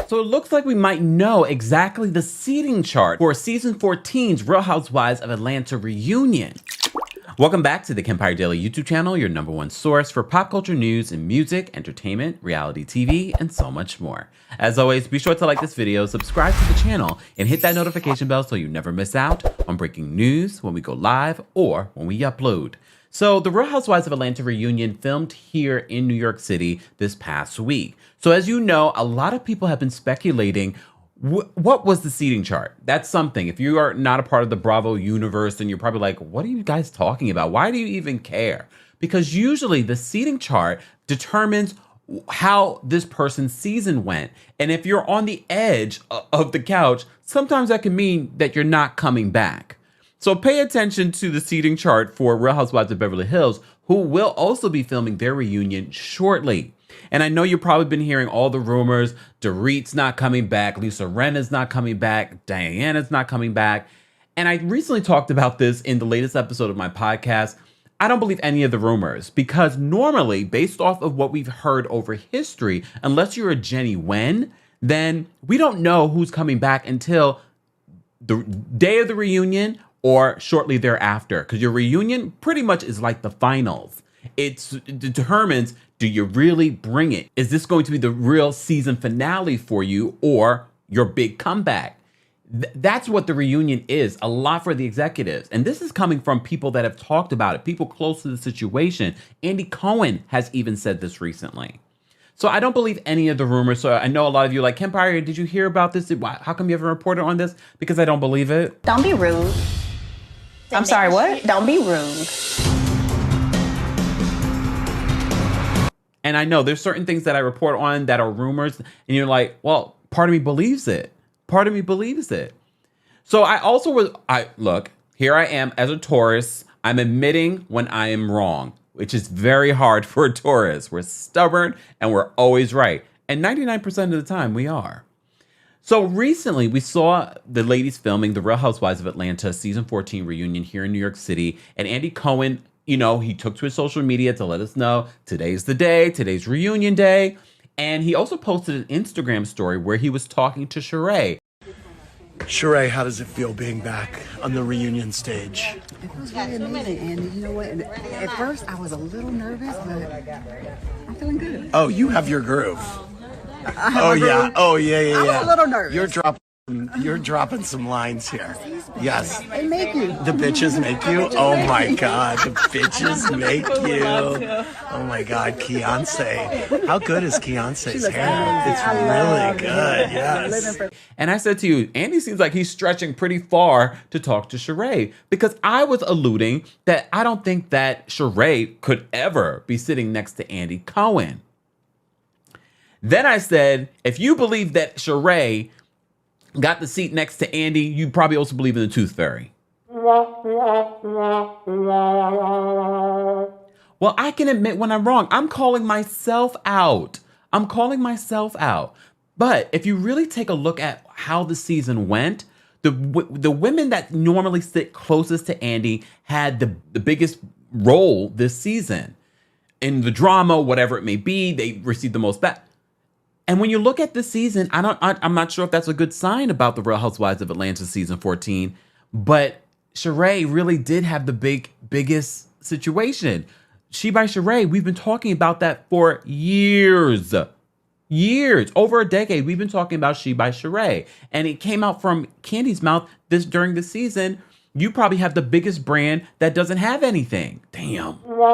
So it looks like we might know exactly the seating chart for season 14's Real Housewives of Atlanta reunion. Welcome back to the Kempire Daily YouTube channel, your #1 source for pop culture news and music, entertainment, reality TV, and so much more. As always, be sure to like this video, subscribe to the channel, and hit that notification bell so you never miss out on breaking news when we go live or when we upload. So the Real Housewives of Atlanta reunion filmed here in New York City this past week. So as you know, a lot of people have been speculating what was the seating chart? That's something. If you are not a part of the Bravo universe, then you're probably like, what are you guys talking about? Why do you even care? Because usually the seating chart determines how this person's season went. And if you're on the edge of the couch, sometimes that can mean that you're not coming back. So pay attention to the seating chart for Real Housewives of Beverly Hills, who will also be filming their reunion shortly. And I know you've probably been hearing all the rumors. Dorit's not coming back. Lisa Rinna's not coming back. Diana's not coming back. And I recently talked about this in the latest episode of my podcast. I don't believe any of the rumors because normally, based off of what we've heard over history, unless you're a Jenny Wen, then we don't know who's coming back until the day of the reunion or shortly thereafter. Because your reunion pretty much is like the finals. It determines, do you really bring it? Is this going to be the real season finale for you or your big comeback? That's what the reunion is, a lot for the executives. And this is coming from people that have talked about it, people close to the situation. Andy Cohen has even said this recently. So I don't believe any of the rumors. So I know a lot of you are like, Kempire, did you hear about this? How come you haven't reported on this? Because I don't believe it. Don't be rude. I'm sorry, what? Don't be rude. And I know there's certain things that I report on that are rumors, and you're like, well, part of me believes it. Part of me believes it. So I also look, here I am as a Taurus. I'm admitting when I am wrong, which is very hard for a Taurus. We're stubborn and we're always right. And 99% of the time we are. So recently we saw the ladies filming the Real Housewives of Atlanta season 14 reunion here in New York City. And Andy Cohen, you know, he took to his social media to let us know today's the day, today's reunion day. And he also posted an Instagram story where he was talking to Sheree. Sheree, how does it feel being back on the reunion stage? It feels really amazing, and you know what? At first, I was a little nervous, but I'm feeling good. Oh, you have your groove. Oh yeah. Oh yeah. I'm a little nervous. You're dropping some lines here. Yes. They make you. The bitches make you? Oh my God, the bitches make you. Oh my God, Beyonce. How good is Beyonce's hair? It's really good, yes. And I said to you, Andy seems like he's stretching pretty far to talk to Sheree because I was alluding that I don't think that Sheree could ever be sitting next to Andy Cohen. Then I said, if you believe that Sheree got the seat next to Andy, you probably also believe in the Tooth Fairy. Well, I can admit when I'm wrong. I'm calling myself out. But if you really take a look at how the season went, the women that normally sit closest to Andy had the biggest role this season. In the drama, whatever it may be, they received the most back. And when you look at this season, I'm not sure if that's a good sign about the Real Housewives of Atlanta season 14, but Sheree really did have the biggest situation. She by Sheree, we've been talking about that for years, over a decade. We've been talking about She by Sheree, and it came out from Kandi's mouth during the season. You probably have the biggest brand that doesn't have anything. Damn. And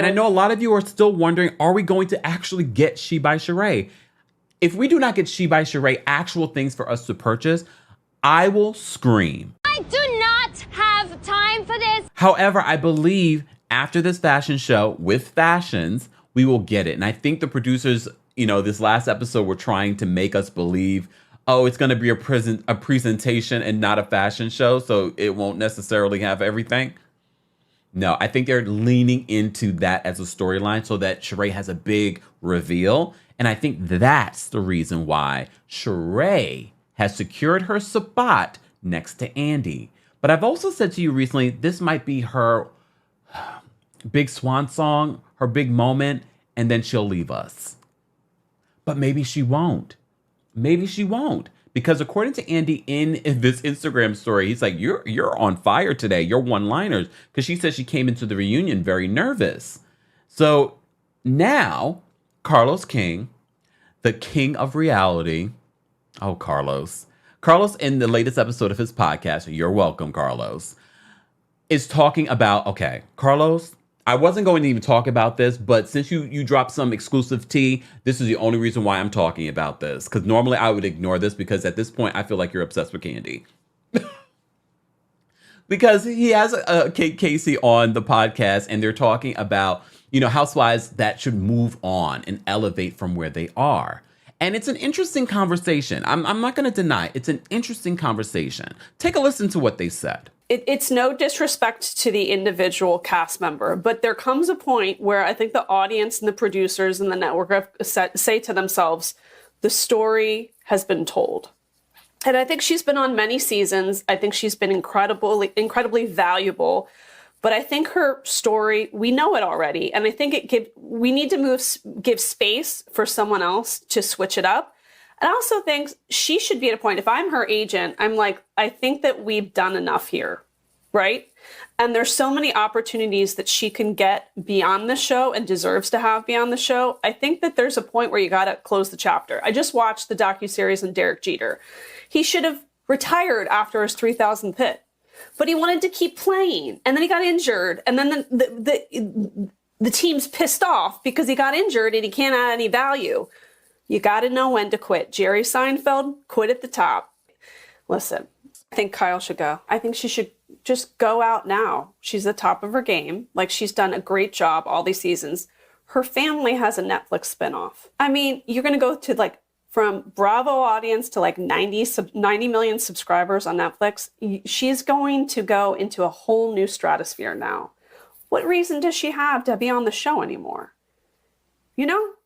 I know a lot of you are still wondering, are we going to actually get She by Sheree? If we do not get She by Sheree actual things for us to purchase, I will scream. I do not have time for this. However, I believe after this fashion show with fashions, we will get it. And I think the producers, you know, this last episode were trying to make us believe, oh, it's going to be a presentation and not a fashion show, so it won't necessarily have everything. No, I think they're leaning into that as a storyline so that Sheree has a big reveal. And I think that's the reason why Sheree has secured her spot next to Andy. But I've also said to you recently, this might be her big swan song, her big moment, and then she'll leave us. But maybe she won't. Maybe she won't. Because according to Andy in this Instagram story, he's like, you're on fire today. Your one-liners. Because she said she came into the reunion very nervous. So now, Carlos King, the king of reality. Oh, Carlos. Carlos, in the latest episode of his podcast, you're welcome, Carlos, is talking about, okay, Carlos, I wasn't going to even talk about this, but since you dropped some exclusive tea, this is the only reason why I'm talking about this. Because normally I would ignore this because at this point, I feel like you're obsessed with Kandi. Because he has Kate Casey on the podcast and they're talking about, housewives that should move on and elevate from where they are. And it's an interesting conversation. I'm not going to deny it's an interesting conversation. Take a listen to what they said. It's no disrespect to the individual cast member, but there comes a point where I think the audience and the producers and the network have say to themselves, the story has been told. And I think she's been on many seasons. I think she's been incredibly valuable. But I think her story, we know it already. And I think we need to give space for someone else to switch it up. And I also think she should be at a point, if I'm her agent, I'm like, I think that we've done enough here, right? And there's so many opportunities that she can get beyond the show and deserves to have beyond the show. I think that there's a point where you got to close the chapter. I just watched the docuseries on Derek Jeter. He should have retired after his 3,000th hit, but he wanted to keep playing. And then he got injured. And then the team's pissed off because he got injured and he can't add any value. You got to know when to quit. Jerry Seinfeld, quit at the top. Listen, I think Kyle should go. I think she should just go out now. She's the top of her game. Like, she's done a great job all these seasons. Her family has a Netflix spinoff. I mean, you're going to go to from Bravo audience to 90 million subscribers on Netflix. She's going to go into a whole new stratosphere now. What reason does she have to be on the show anymore?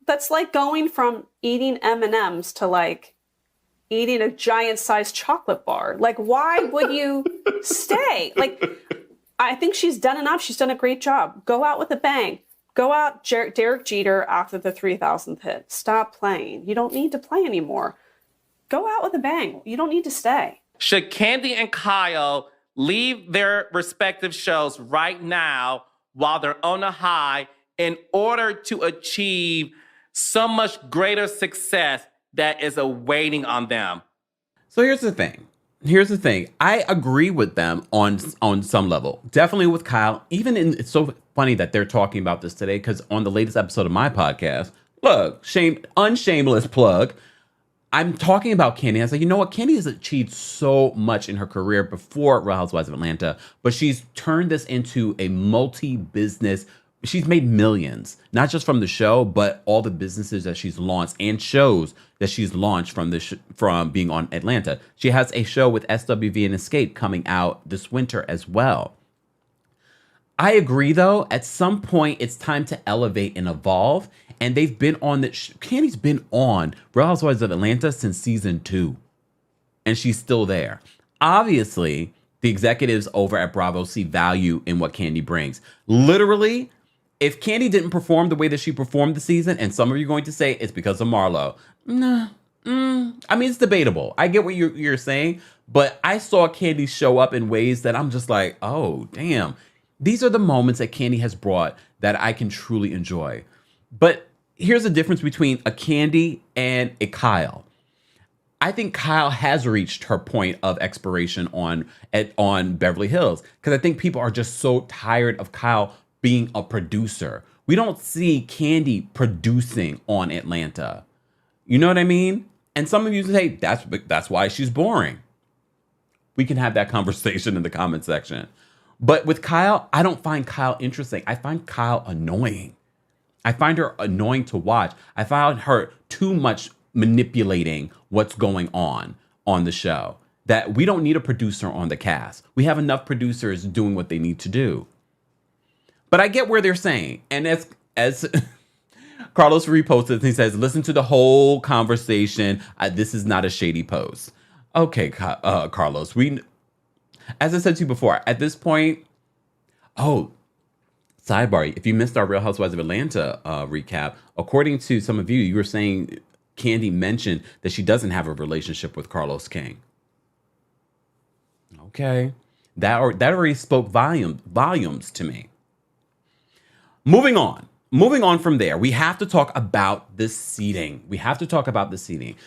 That's like going from eating M&Ms to eating a giant sized chocolate bar. Why would you stay? I think she's done enough. She's done a great job. Go out with a bang. Go out Derek Jeter after the 3,000th hit. Stop playing. You don't need to play anymore. Go out with a bang. You don't need to stay. Should Kandi and Kyle leave their respective shows right now while they're on a high in order to achieve so much greater success that is awaiting on them? So here's the thing. I agree with them on some level. Definitely with Kyle. It's so funny that they're talking about this today because on the latest episode of my podcast, look, unshameless plug, I'm talking about Kandi. I was like, you know what? Kandi has achieved so much in her career before Real Housewives of Atlanta, but she's turned this into a multi-business. She's made millions, not just from the show, but all the businesses that she's launched and shows that she's launched from being on Atlanta. She has a show with SWV and Escape coming out this winter as well. I agree, though. At some point, it's time to elevate and evolve. And they've been on Kandi's been on Real Housewives of Atlanta since season 2, and she's still there. Obviously, the executives over at Bravo see value in what Kandi brings. Literally, if Kandi didn't perform the way that she performed the season, and some of you are going to say it's because of Marlo. Nah. I mean, it's debatable. I get what you're saying, but I saw Kandi show up in ways that I'm just like, oh, damn. These are the moments that Kandi has brought that I can truly enjoy. But here's the difference between a Kandi and a Kyle. I think Kyle has reached her point of expiration on Beverly Hills because I think people are just so tired of Kyle being a producer. We don't see Kandi producing on Atlanta. You know what I mean? And some of you say that's why she's boring. We can have that conversation in the comment section. But with Kyle, I don't find Kyle interesting. I find Kyle annoying. I find her annoying to watch. I find her too much manipulating what's going on the show. That we don't need a producer on the cast. We have enough producers doing what they need to do. But I get where they're saying. And as Carlos reposted, he says, listen to the whole conversation. This is not a shady post. Okay, Carlos, as I said to you before, at this point, sidebar, if you missed our Real Housewives of Atlanta recap, according to some of you, you were saying Kandi mentioned that she doesn't have a relationship with Carlos King. Okay. That already spoke volumes to me. Moving on from there, we have to talk about the seating.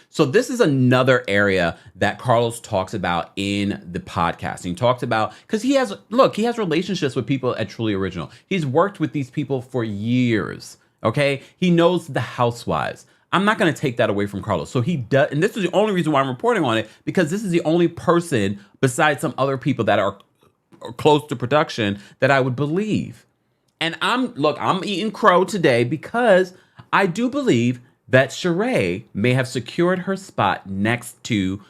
So this is another area that Carlos talks about in the podcast. He talks about, because he has relationships with people at Truly Original. He's worked with these people for years, okay? He knows the housewives. I'm not going to take that away from Carlos. So he does, and this is the only reason why I'm reporting on it, because this is the only person besides some other people that are close to production that I would believe. And I'm eating crow today because I do believe that Sheree may have secured her spot next to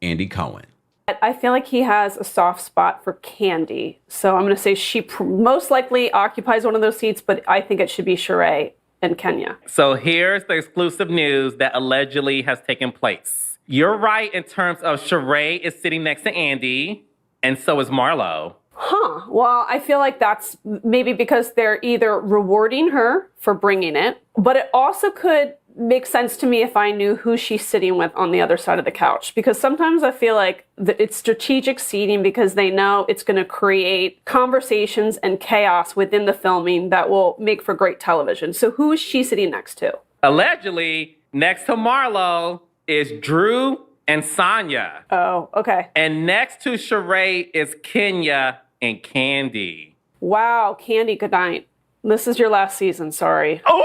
Andy Cohen. I feel like he has a soft spot for Kandi. So I'm going to say she most likely occupies one of those seats, but I think it should be Sheree and Kenya. So here's the exclusive news that allegedly has taken place. You're right in terms of Sheree is sitting next to Andy, and so is Marlo. Huh. Well, I feel like that's maybe because they're either rewarding her for bringing it, but it also could make sense to me if I knew who she's sitting with on the other side of the couch. Because sometimes I feel like it's strategic seating because they know it's going to create conversations and chaos within the filming that will make for great television. So who is she sitting next to? Allegedly, next to Marlo is Drew and Sonia. Oh, okay. And next to Sheree is Kenya and Kandi. Wow, Kandi, good night. This is your last season, sorry. Oh!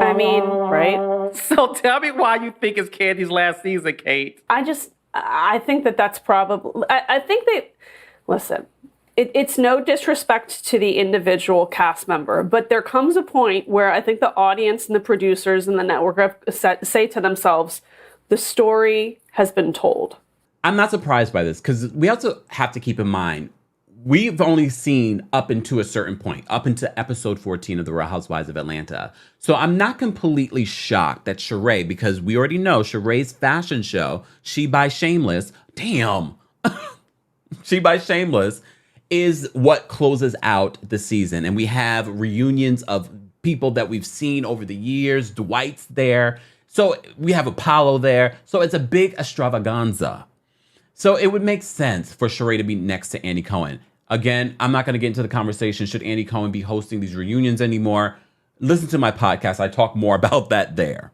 I mean, right? So tell me why you think it's Kandi's last season, Kate. I think that's probably, I think that, listen, it's no disrespect to the individual cast member, but there comes a point where I think the audience and the producers and the network say to themselves, the story has been told. I'm not surprised by this because we also have to keep in mind, we've only seen up into a certain point, up into episode 14 of The Real Housewives of Atlanta. So I'm not completely shocked that Sheree, because we already know Sheree's fashion show, She by Shameless, She by Shameless, is what closes out the season. And we have reunions of people that we've seen over the years. Dwight's there. So we have Apollo there. So it's a big extravaganza. So it would make sense for Sheree to be next to Andy Cohen. Again, I'm not going to get into the conversation, should Andy Cohen be hosting these reunions anymore? Listen to my podcast. I talk more about that there.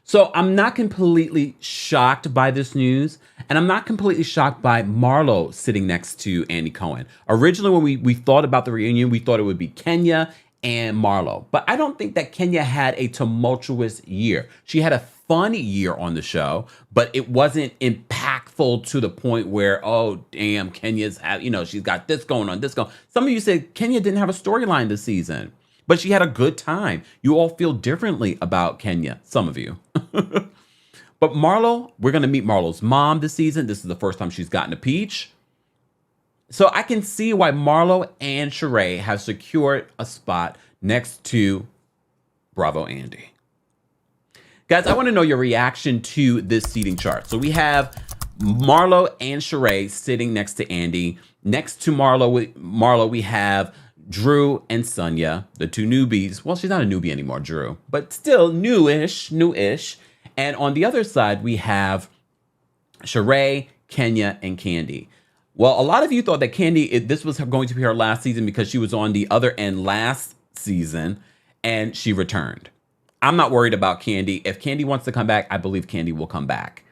So I'm not completely shocked by this news, and I'm not completely shocked by Marlo sitting next to Andy Cohen. Originally, when we thought about the reunion, we thought it would be Kenya and Marlo. But I don't think that Kenya had a tumultuous year. She had a fun year on the show, but it wasn't impactful to the point where, oh, damn, Kenya's she's got this going on, this going. Some of you said Kenya didn't have a storyline this season, but she had a good time. You all feel differently about Kenya, some of you. But Marlo, we're going to meet Marlo's mom this season. This is the first time she's gotten a peach. So I can see why Marlo and Sheree have secured a spot next to Bravo Andy. Guys, I want to know your reaction to this seating chart. So we have Marlo and Sheree sitting next to Andy. Next to Marlo, we have Drew and Sonia, the two newbies. Well, she's not a newbie anymore, Drew, but still newish. And on the other side, we have Sheree, Kenya, and Kandi. Well, a lot of you thought that Kandi, this was going to be her last season because she was on the other end last season and she returned. I'm not worried about Kandi. If Kandi wants to come back, I believe Kandi will come back,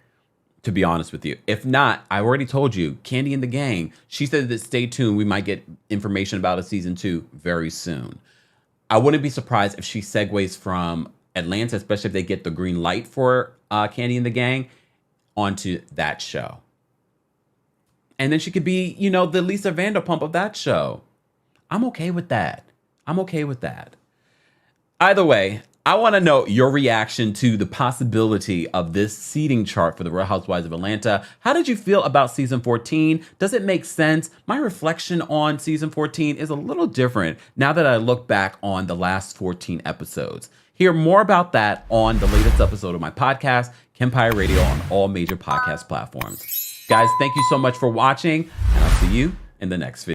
to be honest with you. If not, I already told you, Kandi and the gang, she said that stay tuned. We might get information about a season 2 very soon. I wouldn't be surprised if she segues from Atlanta, especially if they get the green light for Kandi and the gang, onto that show. And then she could be, the Lisa Vanderpump of that show. I'm okay with that. Either way, I want to know your reaction to the possibility of this seating chart for the Real Housewives of Atlanta. How did you feel about season 14? Does it make sense? My reflection on season 14 is a little different now that I look back on the last 14 episodes. Hear more about that on the latest episode of my podcast, Kempire Radio, on all major podcast platforms. Guys, thank you so much for watching, and I'll see you in the next video.